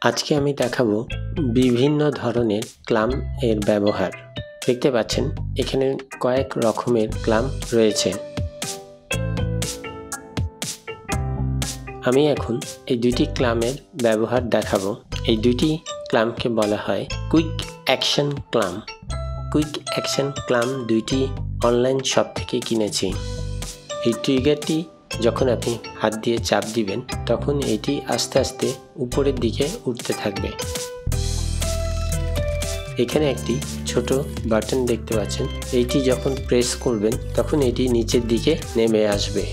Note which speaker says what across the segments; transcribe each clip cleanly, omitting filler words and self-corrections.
Speaker 1: আজকে আমি দেখাবো বিভিন্ন ধরনের ক্লাম এর ব্যবহার। দেখতে পাচ্ছেন এখানে কয়েক রকমের ক্লাম রয়েছে। আমি এখন এই দুটি ক্লামের ব্যবহার দেখাবো। এই দুটি ক্লামকে বলা হয় কুইক অ্যাকশন ক্লাম। কুইক অ্যাকশন ক্লাম দুইটি অনলাইন শপ থেকে কিনেছি। এই ট্রিগারটি যখন আপনি হাত দিয়ে চাপ দিবেন তখন এটি আস্তে আস্তে উপরের দিকে উঠতে থাকবে। এখানে একটি ছোট বাটন দেখতে পাচ্ছেন, এইটি যখন প্রেস করবেন তখন এটি নিচের দিকে নেমে আসবে।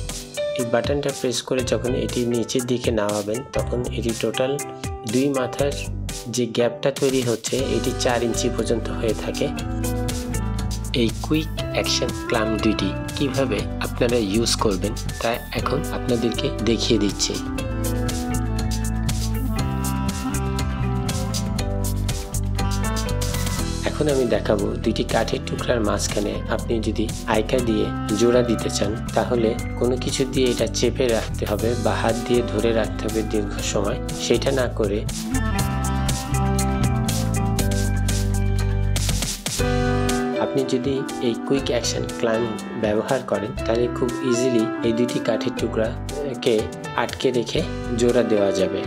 Speaker 1: এই বাটনটা প্রেস করে যখন এটি নিচের দিকে নামাবেন তখন এটি টোটাল দুই মাথার যে গ্যাপটা তৈরি হচ্ছে এটি 4 ইঞ্চি পর্যন্ত হয়ে থাকে। এই কুইক অ্যাকশন ক্লাম দুইটি কিভাবে আপনারা ইউজ করবেন তা এখন আপনাদেরকে দেখিয়ে দিচ্ছি। এখন আমি দেখাবো দুইটি কাঠের টুকরার মাঝখানে আপনি যদি আইকা দিয়ে জোড়া দিতে চান তাহলে কোনো কিছু দিয়ে এটা চেপে রাখতে হবে বা হাত দিয়ে ধরে রাখতে হবে দীর্ঘ সময়। সেটা না করে আপনি যদি এই কুইক অ্যাকশন ক্লাম ব্যবহার করেন তাহলে খুব ইজিলি এই দুটি কাঠের টুকরাকে আটকে রেখে জোড়া দেওয়া যাবে।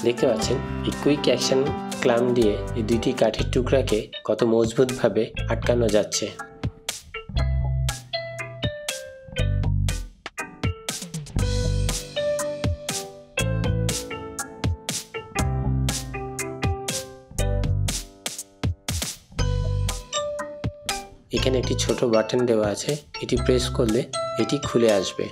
Speaker 1: দেখতে পাচ্ছেন এই কুইক অ্যাকশন ক্লাম দিয়ে এই দুটি কাঠের টুকরাকে কত মজবুতভাবে আটকানো যাচ্ছে। এখানে একটি ছোট বাটন দেওয়া আছে, এটি প্রেস করলে এটি খুলে আসবে।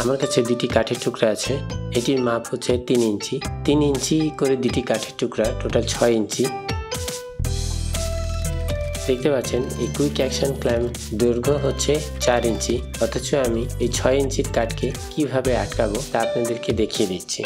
Speaker 1: আমার কাছে দুটি কাঠের টুকরা আছে, এটির মাপ হচ্ছে 3 ইঞ্চি। 3 ইঞ্চি করে দুটি কাঠের টুকরা, টোটাল 6 ইঞ্চি। দেখতে পাচ্ছেন এই কুইক অ্যাকশন ক্লাম দৈর্ঘ্য হচ্ছে 4 ইঞ্চি, অথচ আমি এই 6 ইঞ্চির কাঠকে কিভাবে আটকাবো তা আপনাদেরকে দেখিয়ে দিচ্ছি।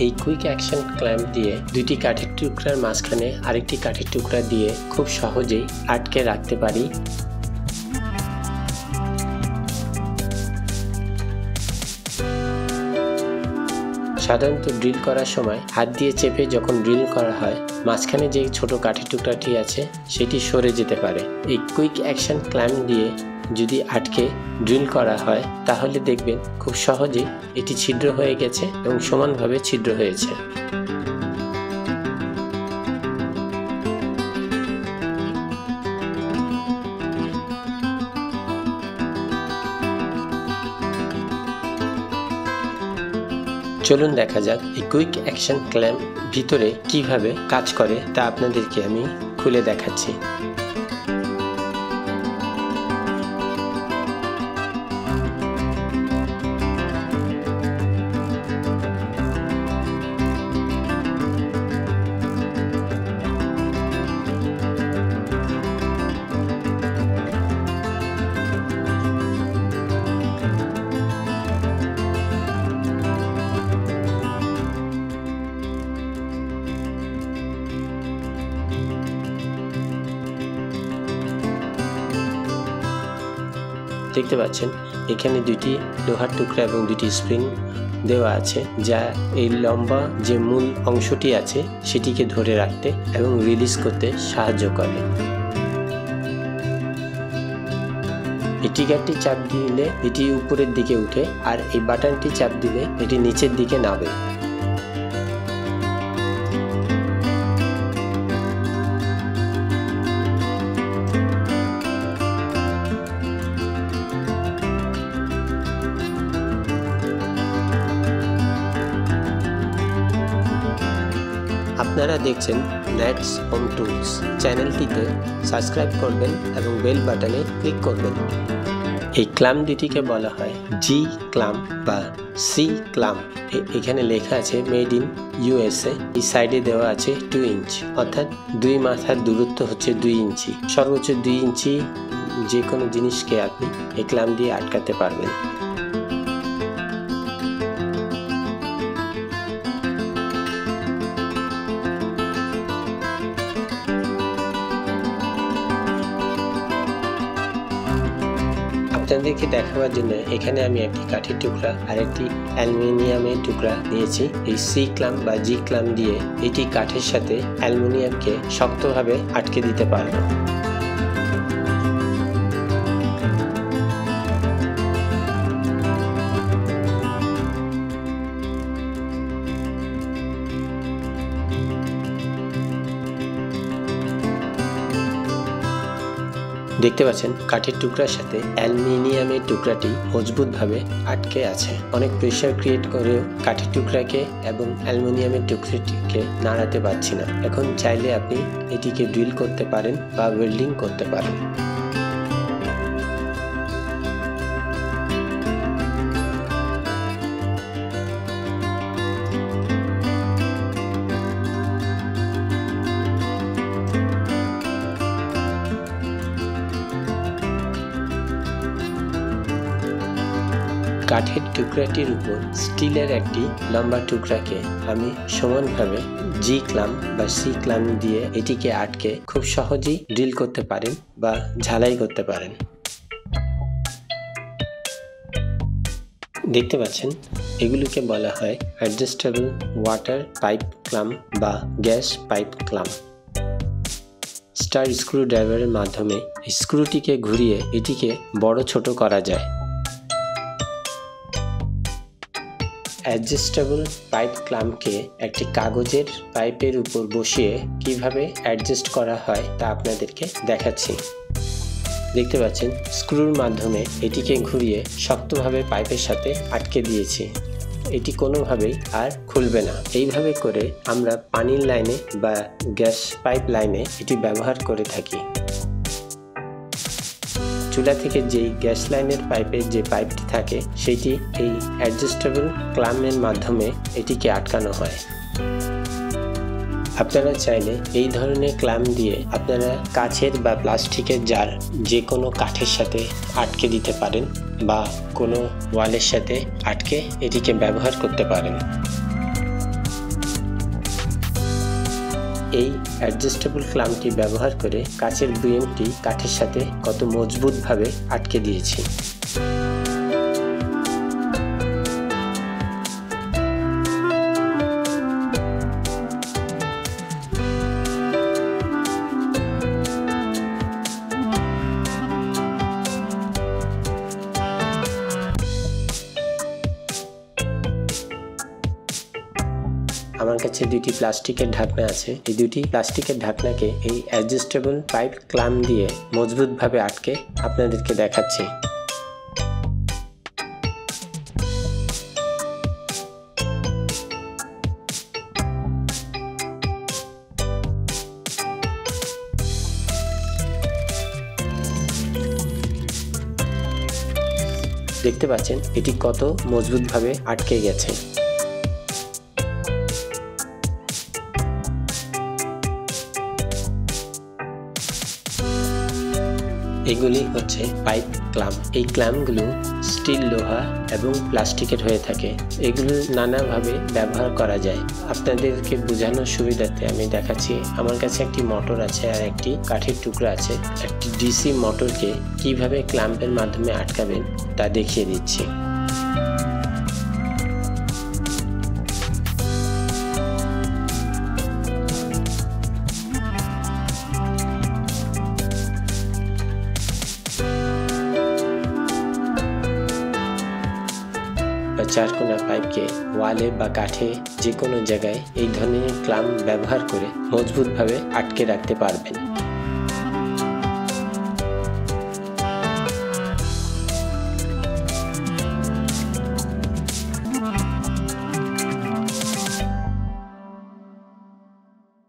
Speaker 1: এই কুইক অ্যাকশন ক্ল্যাম্প দিয়ে দুটি কাঠের টুকরার মাঝখানে আরেকটি কাঠের টুকরা দিয়ে খুব সহজেই আটকে রাখতে পারি। সাধারণত ড্রিল করার সময় হাত দিয়ে চেপে যখন ড্রিল করা হয় মাঝখানে যে ছোট কাঠের টুকরাটি আছে সেটি সরে যেতে পারে। এই কুইক অ্যাকশন ক্ল্যাম্প দিয়ে যদি আটকে ড্রিল করা হয় তাহলে দেখবেন খুব সহজেই এটি ছিদ্র হয়ে গেছে এবং সমানভাবে ছিদ্র হয়েছে। চলুন দেখা যাক এই কুইক অ্যাকশন ক্ল্যাম্প ভিতরে কিভাবে কাজ করে তা আপনাদেরকে আমি খুলে দেখাচ্ছি। দেখতে পাচ্ছেন এখানে দুটি লোহার টুকরা এবং দুটি স্প্রিং দেওয়া আছে যা এই লম্বা যে মূল অংশটি আছে সেটিকে ধরে রাখতে এবং রিলিজ করতে সাহায্য করে। এই ট্রিগারটি চাপ দিলে এটি উপরের দিকে উঠে আর এই বাটনটি চাপ দিলে এটি নিচের দিকে নামে। আপনারা দেখছেন নেটস হোম টুলস, চ্যানেলটিতে সাবস্ক্রাইব করবেন এবং বেল বাটনে ক্লিক করবেন। এই ক্লাম দুটিকে বলা হয় জি ক্লাম বা সি ক্লাম। এখানে লেখা আছে মেড ইন USA। এই সাইডে দেওয়া আছে 2 ইঞ্চ, অর্থাৎ দুই মাথার দূরত্ব হচ্ছে 2 ইঞ্চি। সর্বোচ্চ 2 ইঞ্চি যে কোনো জিনিসকে আপনি এই ক্লাম দিয়ে আটকাতে পারবেন। আপনাদেরকে দেখাবার জন্য এখানে আমি একটি কাঠের টুকরা আর একটি অ্যালুমিনিয়ামের টুকরা নিয়েছি। এই সি ক্লাম বা জি ক্লাম দিয়ে এটি কাঠের সাথে অ্যালুমিনিয়ামকে শক্তভাবে আটকে দিতে পারবো। দেখতে পাচ্ছেন কাঠের টুকরার সাথে অ্যালুমিনিয়ামের টুকরাটি মজবুতভাবে আটকে আছে। অনেক প্রেসার ক্রিয়েট করেও কাঠের টুকরাকে এবং অ্যালুমিনিয়ামের টুকরাটিকে নাড়াতে পারছি না। এখন চাইলে আপনি এটিকে ড্রিল করতে পারেন বা ওয়েল্ডিং করতে পারেন। কাঠের টুকরাটির উপর স্টিলের একটি লম্বা টুকরাকে আমি সমানভাবে জি ক্লাম বা সি ক্লাম দিয়ে এটিকে আটকে খুব সহজেই ড্রিল করতে পারেন বা ঝালাই করতে পারেন। দেখতে পাচ্ছেন এগুলোকে বলা হয় অ্যাডজাস্টেবল ওয়াটার পাইপ ক্লাম বা গ্যাস পাইপ ক্লাম। স্টার স্ক্রু ড্রাইভারের মাধ্যমে স্ক্রুটিকে ঘুরিয়ে এটিকে বড় ছোট করা যায়। অ্যাডজাস্টেবল পাইপ ক্লামকে একটি কাগজের পাইপের উপর বসিয়ে কিভাবে অ্যাডজাস্ট করা হয় তা আপনাদেরকে দেখাচ্ছি। দেখতে পাচ্ছেন স্ক্রুর মাধ্যমে এটিকে ঘুরিয়ে শক্তভাবে পাইপের সাথে আটকে দিয়েছি। এটি কোনোভাবেই আর খুলবে না। এইভাবে করে আমরা পানির লাইনে বা গ্যাস পাইপ লাইনে এটি ব্যবহার করে থাকি। চুলা থেকে যেই গ্যাস লাইনের পাইপের যে পাইপটি থাকে সেটি এই অ্যাডজাস্টেবল ক্লামের মাধ্যমে এটিকে আটকানো হয়। আপনারা চাইলে এই ধরনের ক্লাম দিয়ে আপনারা কাচের বা প্লাস্টিকের জার যে কোনো কাঠের সাথে আটকে দিতে পারেন বা কোনো ওয়ালের সাথে আটকে এটিকে ব্যবহার করতে পারেন। এই অ্যাডজাস্টেবল ক্লামটি ব্যবহার করে কাচের বুয়েমটি কাঠের সাথে কত মজবুতভাবে আটকে দিয়েছি। আমার কাছে দুটি প্লাস্টিকের ঢাকনা আছে। এই দুটি প্লাস্টিকের ঢাকনাকে এই অ্যাডজাস্টেবল পাইপ ক্লাম দিয়ে মজবুতভাবে আটকে আপনাদেরকে দেখাচ্ছি। দেখতে পাচ্ছেন এটি কত মজবুতভাবে আটকে গেছে। এগুলি হচ্ছে পাইপ ক্লাম। এই ক্লামগুলো স্টিল, লোহা এবং প্লাস্টিকের হয়ে থাকে। এগুলো নানাভাবে ব্যবহার করা যায়। আপনাদেরকে বোঝানোর সুবিধার্থে আমি দেখাচ্ছি। আমার কাছে একটি মোটর আছে আর একটি কাঠের টুকরা আছে। একটি ডিসি মোটরকে কিভাবে ক্ল্যাম্পের মাধ্যমে আটকাবেন তা দেখিয়ে দিচ্ছি। চারকোনা পাইপকে ওয়ালে বা কাঠে যে কোনো জায়গায় এই ধরনের ক্লাম ব্যবহার করে মজবুতভাবে আটকে রাখতে পারবেন।